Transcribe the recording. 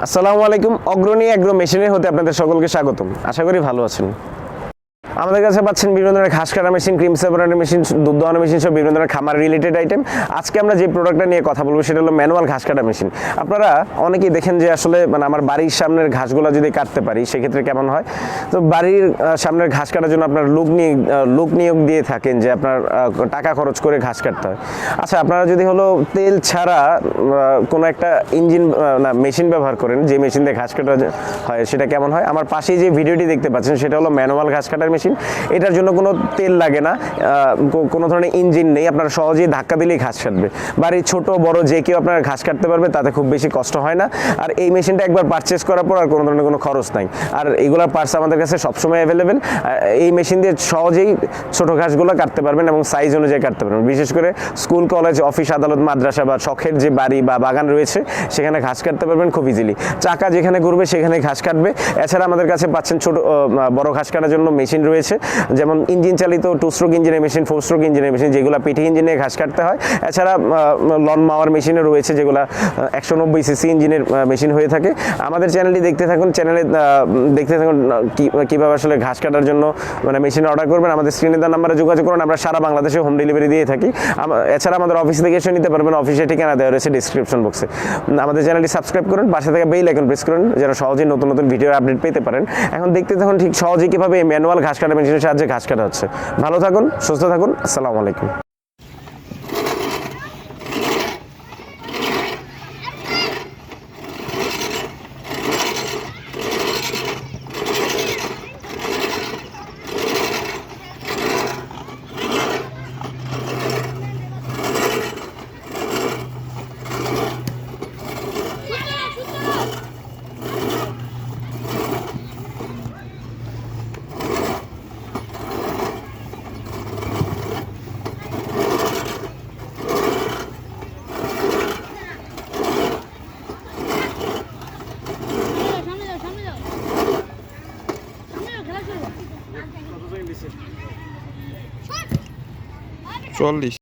আসসালামু আলাইকুম। অগ্রণী এগ্রো মেশিনের হতে আপনাদের সকলকে স্বাগতম। আশা করি ভালো আছেন। আমাদের কাছে পাচ্ছেন বিভিন্ন ধরনের ঘাস কাটা মেশিন, ক্রিম সেপারেটর মেশিন, দুধ দোহানো মেশিন সব বিভিন্ন ধরনের খামার রিলেটেড আইটেম। আজকে আমরা যে প্রোডাক্টটা নিয়ে কথা বলবো সেটা হলো ম্যানুয়াল ঘাস কাটা মেশিন। আপনারা অনেকেই দেখেন যে আসলে আমার বাড়ির সামনের ঘাসগুলো যদি কাটতে পারি সেক্ষেত্রে কেমন হয়। তো বাড়ির সামনের ঘাস কাটার জন্য আপনার লোক নিয়োগ দিয়ে থাকেন যে আপনার টাকা খরচ করে ঘাস কাটতে হয়। আচ্ছা, আপনারা যদি হলো তেল ছাড়া কোনো একটা মেশিন ব্যবহার করেন, যে মেশিন দিয়ে ঘাস কাটা হয় সেটা কেমন হয়। আমার পাশেই যে ভিডিওটি দেখতে পাচ্ছেন সেটা হলো ম্যানুয়াল ঘাস কাটার মেশিন। এটার জন্য কোনো তেল লাগে না, কোনো ধরনের ইঞ্জিন নেই, আপনারা সহজেই ধাক্কা দিলেই ঘাস কাটবে। বাড়ির ছোট বড় যে কেউ আপনারা ঘাস কাটতে পারবে, তাতে খুব বেশি কষ্ট হয় না। আর এই মেশিনটা একবার পারচেস করার পর আর কোনো ধরনের কোনো খরচ নাই। আর এইগুলোর পার্টস আমাদের কাছে সবসময় অ্যাভেলেবেল। এই মেশিন দিয়ে সহজেই ছোট ঘাসগুলো কাটতে পারবেন এবং সাইজ অনুযায়ী কাটতে পারবেন। বিশেষ করে স্কুল, কলেজ, অফিস, আদালত, মাদ্রাসা বা শখের যে বাড়ি বা বাগান রয়েছে সেখানে ঘাস কাটতে পারবেন খুব ইজিলি। চাকা যেখানে ঘুরবে সেখানে ঘাস কাটবে। এছাড়া আমাদের কাছে পাচ্ছেন বড় ঘাস কাটার জন্য মেশিন রয়েছে, যেমন ইঞ্জিন চালিত 2 স্ট্রোক ইঞ্জিনের মেশিন, 4 স্ট্রোক ইঞ্জিনের মেশিন, যেগুলো পিঠি ইঞ্জিনে ঘাস কাটতে হয়। এছাড়া লন মাওয়ার মেশিনও রয়েছে, যেগুলো 190 সিসি ইঞ্জিনের মেশিন হয়ে থাকে। আমাদের চ্যানেলটি দেখতে থাকুন, কীভাবে আসলে ঘাস কাটার জন্য মেশিন অর্ডার করবেন। আমাদের স্ক্রিনে দেওয়া নাম্বারে যোগাযোগ করুন, আমরা সারা বাংলাদেশে হোম ডেলিভারি দিয়ে থাকি। এছাড়া আমাদের অফিস থেকে এসে নিতে পারবেন, অফিসের ঠিকানা দেওয়া রয়েছে ডিসক্রিপশন বক্সে। আমাদের চ্যানেলটি সাবস্ক্রাইব করুন, পাশে থেকে বেল আইকন প্রেস করুন যেন সহজেই নতুন নতুন ভিডিওর আপডেট পেতে পারেন। এখন দেখতে থাকুন ঠিক সহজেই কীভাবে এই ম্যানুয়াল ঘাস কাটা মেশিনের সাহায্যে ঘাস কাটা হচ্ছে। ভালো থাকুন, সুস্থ থাকুন। আসসালামু আলাইকুম। চল্লিশ।